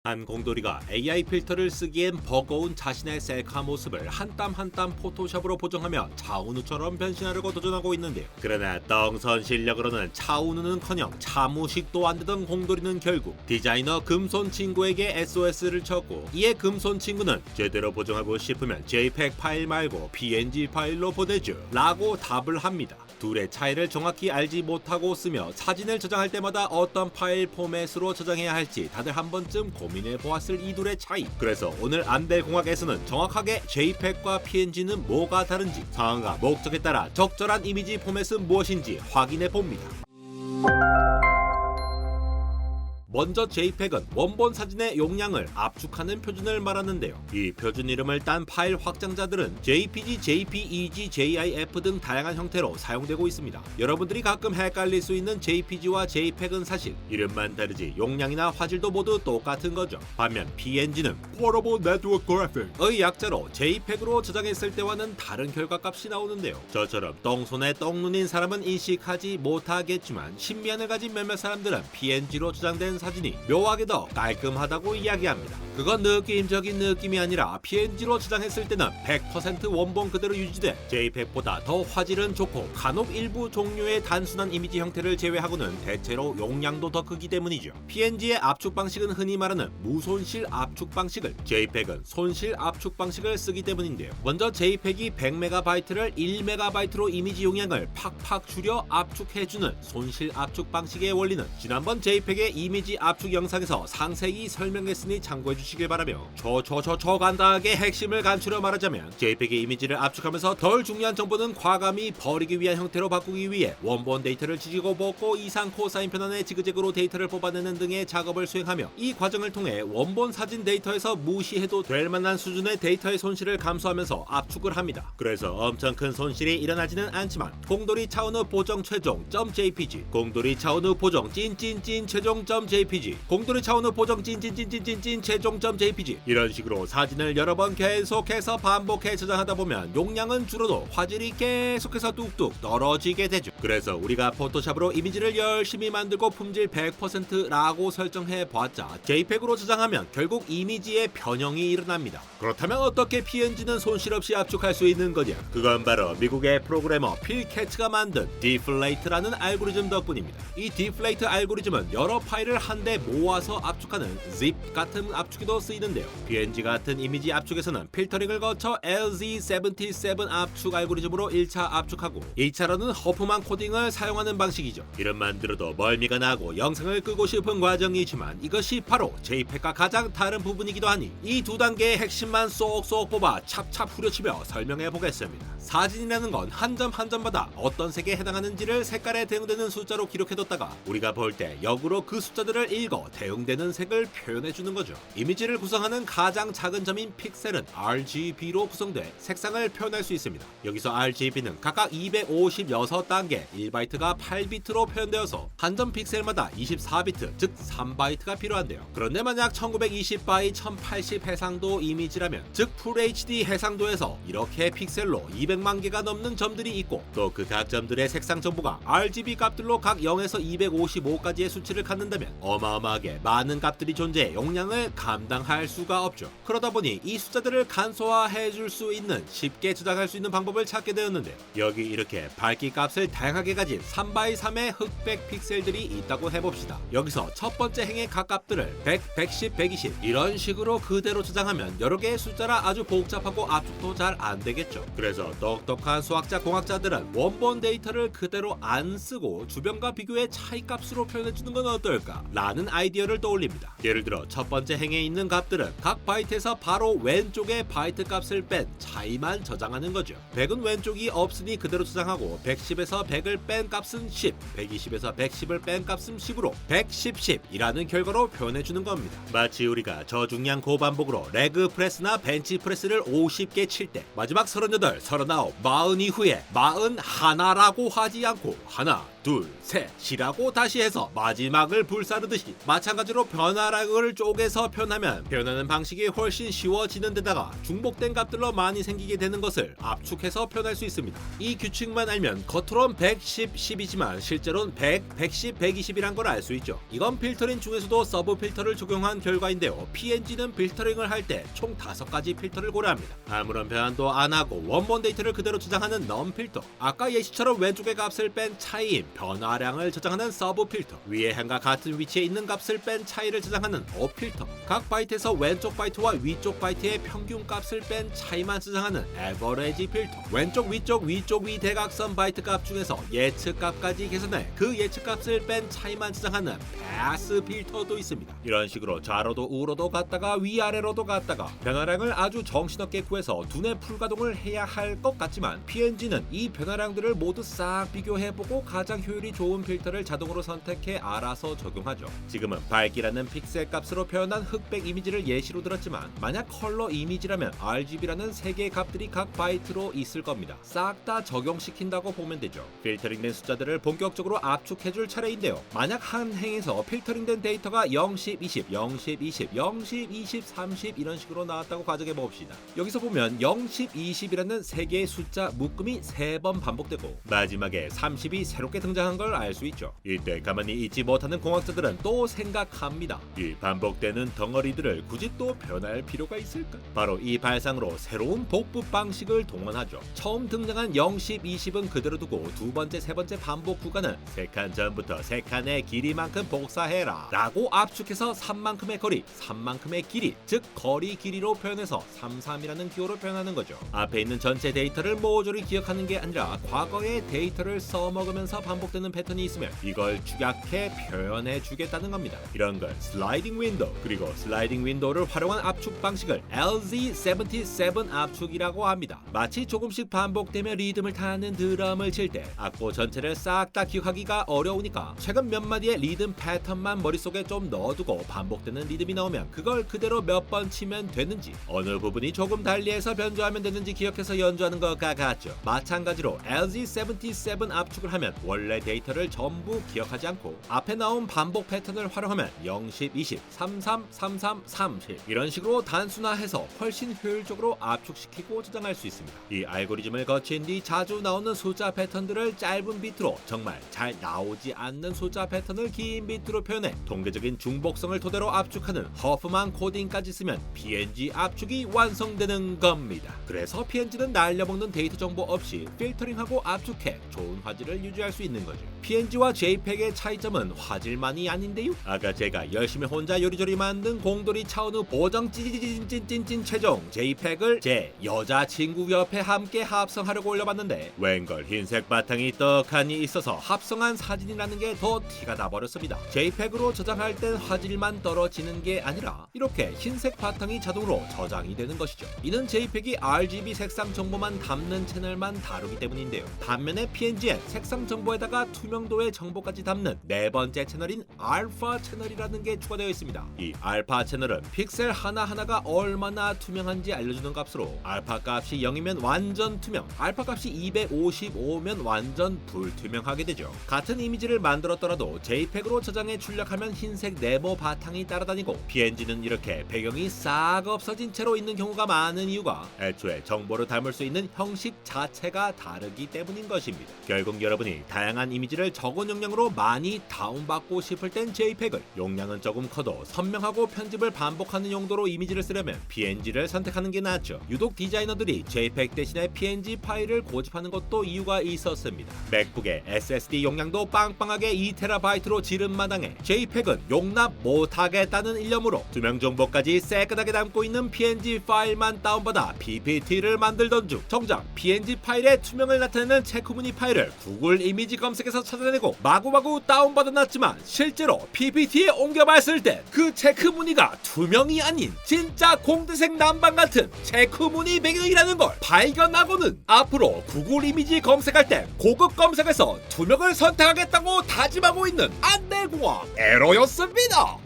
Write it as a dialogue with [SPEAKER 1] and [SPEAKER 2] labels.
[SPEAKER 1] 한 공돌이가 AI 필터를 쓰기엔 버거운 자신의 셀카 모습을 한 땀 한 땀 포토샵으로 보정하며 차은우처럼 변신하려고 도전하고 있는데요. 그러나 떵선 실력으로는 차은우는커녕 차무식도 안 되던 공돌이는 결국 디자이너 금손 친구에게 SOS를 쳤고, 이에 금손 친구는 제대로 보정하고 싶으면 JPEG 파일 말고 PNG 파일로 보내줘 라고 답을 합니다. 둘의 차이를 정확히 알지 못하고 쓰며 사진을 저장할 때마다 어떤 파일 포맷으로 저장해야 할지 다들 한 번쯤 고민해 보았을 이 둘의 차이. 그래서 오늘 안될공학에서는 정확하게 JPEG과 PNG는 뭐가 다른지, 상황과 목적에 따라 적절한 이미지 포맷은 무엇인지 확인해 봅니다. 먼저 JPEG은 원본 사진의 용량을 압축하는 표준을 말하는데요. 이 표준 이름을 딴 파일 확장자들은 JPG, JPEG, JIF 등 다양한 형태로 사용되고 있습니다. 여러분들이 가끔 헷갈릴 수 있는 JPG와 JPEG은 사실 이름만 다르지 용량이나 화질도 모두 똑같은 거죠. 반면 PNG는 Portable Network Graphic의 약자로 JPEG으로 저장했을 때와는 다른 결과값이 나오는데요. 저처럼 똥손에 똥눈인 사람은 인식하지 못하겠지만 신미안을 가진 몇몇 사람들은 PNG로 저장된 사진이 묘하게 더 깔끔하다고 이야기합니다. 그건 느낌적인 느낌이 아니라 PNG로 저장했을 때는 100% 원본 그대로 유지돼 JPEG보다 더 화질은 좋고, 간혹 일부 종류의 단순한 이미지 형태를 제외하고는 대체로 용량도 더 크기 때문이죠. PNG의 압축 방식은 흔히 말하는 무손실 압축 방식을, JPEG은 손실 압축 방식을 쓰기 때문인데요. 먼저 JPEG이 100MB를 1MB로 이미지 용량을 팍팍 줄여 압축해주는 손실 압축 방식의 원리는 지난번 JPEG의 이미지 압축 영상에서 상세히 설명했으니 참고해주시길 바라며, 간단하게 핵심을 간추려 말하자면 JPEG 이미지를 압축하면서 덜 중요한 정보는 과감히 버리기 위한 형태로 바꾸기 위해 원본 데이터를 지지고 볶고 이상 코사인 편안의 지그재그로 데이터를 뽑아내는 등의 작업을 수행하며, 이 과정을 통해 원본 사진 데이터에서 무시해도 될 만한 수준의 데이터의 손실을 감소하면서 압축을 합니다. 그래서 엄청 큰 손실이 일어나지는 않지만 공돌이 차은우 보정 최종 .jpg, 공돌이 차은우 보정 찐찐찐 최종 .jpg, 공돌이 차은우 보정 찐찐찐찐찐찐 최종 .jpg, 이런 식으로 사진을 여러 번 계속해서 반복해 저장하다 보면 용량은 줄어도 화질이 계속해서 뚝뚝 떨어지게 되죠. 그래서 우리가 포토샵으로 이미지를 열심히 만들고 품질 100%라고 설정해 보았자 JPEG으로 저장하면 결국 이미지의 변형이 일어납니다. 그렇다면 어떻게 PNG는 손실 없이 압축할 수 있는 거냐? 그건 바로 미국의 프로그래머 필 캐츠가 만든 디플레이트라는 알고리즘 덕분입니다. 이 디플레이트 알고리즘은 여러 파일을 한데 모아서 압축하는 zip 같은 압축에도 쓰이는데요. PNG 같은 이미지 압축에서는 필터링을 거쳐 LZ77 압축 알고리즘으로 1차 압축하고 2차로는 허프만 코딩을 사용하는 방식이죠. 이름만 들어도 멀미가 나고 영상을 끄고 싶은 과정이지만 이것이 바로 JPEG과 가장 다른 부분이기도 하니 이 두 단계의 핵심만 쏙쏙 뽑아 찹찹 후려치며 설명해 보겠습니다. 사진이라는 건 한 점 한 점마다 어떤 색에 해당하는지를 색깔에 대응되는 숫자로 기록해뒀다가 우리가 볼 때 역으로 그 숫자들을 읽어 대응되는 색을 표현해주는 거죠. 이미지를 구성하는 가장 작은 점인 픽셀은 RGB로 구성돼 색상을 표현할 수 있습니다. 여기서 RGB는 각각 256단계 1바이트가 8비트로 표현되어서 한 점 픽셀마다 24비트 즉 3바이트가 필요한데요. 그런데 만약 1920바이 1080 해상도 이미지라면, 즉 FHD 해상도에서 이렇게 픽셀로 200만 개가 넘는 점들이 있고, 또 그 각 점들의 색상 정보가 RGB 값들로 각 0에서 255까지의 수치를 갖는다면 어마어마하게 많은 값들이 존재해 용량을 감당할 수가 없죠. 그러다 보니 이 숫자들을 간소화해 줄 수 있는, 쉽게 저장할 수 있는 방법을 찾게 되었는데, 여기 이렇게 밝기 값을 다양하게 가진 3x3의 흑백 픽셀들이 있다고 해봅시다. 여기서 첫 번째 행의 각 값들을 100, 110, 120 이런 식으로 그대로 저장하면 여러 개의 숫자라 아주 복잡하고 압축도 잘 안 되겠죠. 그래서 똑똑한 수학자 공학자들은 원본 데이터를 그대로 안 쓰고 주변과 비교해 차이값으로 표현해주는 건 어떨까? 라는 아이디어를 떠올립니다. 예를 들어 첫 번째 행에 있는 값들은 각 바이트에서 바로 왼쪽에 바이트 값을 뺀 차이만 저장하는 거죠. 100은 왼쪽이 없으니 그대로 저장하고 110에서 100을 뺀 값은 10, 120에서 110을 뺀 값은 10으로 110, 10이라는 결과로 표현해주는 겁니다. 마치 우리가 저중량 고반복으로 레그 프레스나 벤치 프레스를 50개 칠 때 마지막 38, 39, 40 이후에 41라고 하지 않고 하나, 둘, 셋이라고 다시 해서 마지막을 불사르듯이 마찬가지로 변화량을 쪼개서 표현하면 표현하는 방식이 훨씬 쉬워지는 데다가 중복된 값들로 많이 생기게 되는 것을 압축해서 표현할 수 있습니다. 이 규칙만 알면 겉으론 110, 10이지만 실제로는 100, 110, 120이란 걸 알 수 있죠. 이건 필터링 중에서도 서브 필터를 적용한 결과인데요. PNG는 필터링을 할 때 총 5가지 필터를 고려합니다. 아무런 변환도 안 하고 원본 데이터를 그대로 저장하는 넌 필터, 아까 예시처럼 왼쪽의 값을 뺀 차이인 변화량을 저장하는 서브 필터, 위의 행과 같은 위치에 있는 값을 뺀 차이를 저장하는 업 필터, 각 바이트에서 왼쪽 바이트와 위쪽 바이트의 평균 값을 뺀 차이만 저장하는 에버리지 필터, 왼쪽 위쪽 위 대각선 바이트 값 중에서 예측 값까지 계산해 그 예측 값을 뺀 차이만 저장하는 패스 필터도 있습니다. 이런 식으로 좌로도 우로도 갔다가 위아래로도 갔다가 변화량을 아주 정신없게 구해서 두뇌 풀가동을 해야 할 것 같지만 PNG는 이 변화량들을 모두 싹 비교해보고 가장 효율이 좋은 필터를 자동으로 선택해 알아서 적용하죠. 지금은 밝기라는 픽셀 값으로 표현한 흑백 이미지를 예시로 들었지만 만약 컬러 이미지라면 RGB라는 3개의 값들이 각 바이트로 있을 겁니다. 싹 다 적용시킨다고 보면 되죠. 필터링된 숫자들을 본격적으로 압축해줄 차례인데요. 만약 한 행에서 필터링된 데이터가 0, 10, 20, 0, 10, 20, 0, 10, 20, 30 이런 식으로 나왔다고 가정해 봅시다. 여기서 보면 0, 10, 20이라는 3개의 숫자 묶음이 3번 반복되고 마지막에 30이 새롭게 등장한 걸 알 수 있죠. 이때 가만히 있지 못하는 공학자들은 또 생각합니다. 이 반복되는 덩어리들을 굳이 또 변할 필요가 있을까? 바로 이 발상으로 새로운 복붙 방식을 동원하죠. 처음 등장한 0, 10, 20은 그대로 두고 두 번째, 세 번째 반복 구간은 3칸 전부터 3칸의 길이만큼 복사해라 라고 압축해서 3만큼의 거리, 3만큼의 길이, 즉 거리 길이로 표현해서 33이라는 기호로 표현하는 거죠. 앞에 있는 전체 데이터를 모조리 기억하는 게 아니라 과거의 데이터를 써먹으면서 반복되는 패턴이 있으면 이걸 축약해 표현해 주겠다는 겁니다. 이런 걸 슬라이딩 윈도우, 그리고 슬라이딩 윈도우를 활용한 압축 방식을 LZ77 압축이라고 합니다. 마치 조금씩 반복되며 리듬을 타는 드럼을 칠 때 악보 전체를 싹 다 기억하기가 어려우니까 최근 몇 마디의 리듬 패턴만 머릿속에 좀 넣어두고 반복되는 리듬이 나오면 그걸 그대로 몇 번 치면 되는지, 어느 부분이 조금 달리해서 변조하면 되는지 기억해서 연주하는 것과 같죠. 마찬가지로 LZ77 압축을 하면 원래 데이터를 전부 기억하지 않고 앞에 나온 반복 패턴을 활용하면 0, 10, 20, 33, 33, 30 이런 식으로 단순화해서 훨씬 효율적으로 압축시키고 저장할 수 있습니다. 이 알고리즘을 거친 뒤 자주 나오는 숫자 패턴들을 짧은 비트로, 정말 잘 나오지 않는 숫자 패턴을 긴 비트로 표현해 통계적인 중복성을 토대로 압축하는 허프만 코딩까지 쓰면 PNG 압축이 완성되는 겁니다. 그래서 PNG는 날려먹는 데이터 정보 없이 필터링하고 압축해 좋은 화질을 유지할 수 있는 거죠. PNG와 JPEG의 차이점은 화질만이 아닌데요. 아까 제가 열심히 혼자 요리조리 만든 공돌이 차은우 보정 찐찐찐찐찐 최종 JPEG을 제 여자친구 옆에 함께 합성하려고 올려봤는데 웬걸 흰색 바탕이 떡하니 있어서 합성한 사진이라는 게 더 티가 나버렸습니다. JPEG으로 저장할 땐 화질만 떨어지는 게 아니라 이렇게 흰색 바탕이 자동으로 저장이 되는 것이죠. 이는 JPEG이 RGB 색상 정보만 담는 채널만 다루기 때문인데요. 반면에 PNG엔 색상 정보에다가 투명도의 정보까지 담는 네 번째 채널인 알파 채널이라는 게 추가되어 있습니다. 이 알파 채널은 픽셀 하나하나가 얼마나 투명한지 알려주는 값으로 알파 값이 0이면 완전 투명, 알파 값이 255면 완전 불투명하게 되죠. 같은 이미지를 만들었더라도 JPEG으로 저장해 출력하면 흰색 네모 바탕이 따라다니고 PNG는 이렇게 배경이 싹 없어진 채로 있는 경우가 많은 이유가 애초에 정보를 담을 수 있는 형식 자체가 다르기 때문인 것입니다. 결국 여러분이 다양한 이미지를 적은 용량으로 많이 다운받고 싶을 땐 JPEG을, 용량은 조금 커도 선명하고 편집을 반복하는 용도로 이미지를 쓰려면 PNG를 선택하는 게 낫죠. 유독 디자이너들이 JPEG 대신에 PNG 파일을 고집하는 것도 이유가 있었습니다. 맥북의 SSD 용량도 빵빵하게 2TB로 지른 마당에 JPEG은 용납 못하겠다는 일념으로 투명 정보까지 깨끗하게 담고 있는 PNG 파일만 다운받아 PPT를 만들던 중 정작 PNG 파일의 투명을 나타내는 체크무늬 파일을 구글 이미지 검색에서 찾아내고 마구마구 다운받아놨지만 실제로 PPT에 옮겨봤을 때 그 체크무늬가 투명이 아닌 진짜 공대색 난방 같은 체크무늬 배경이라는 걸 발견하고는 앞으로 구글 이미지 검색할 때 고급 검색에서 투명을 선택하겠다고 다짐하고 있는 안내공학 에러였습니다.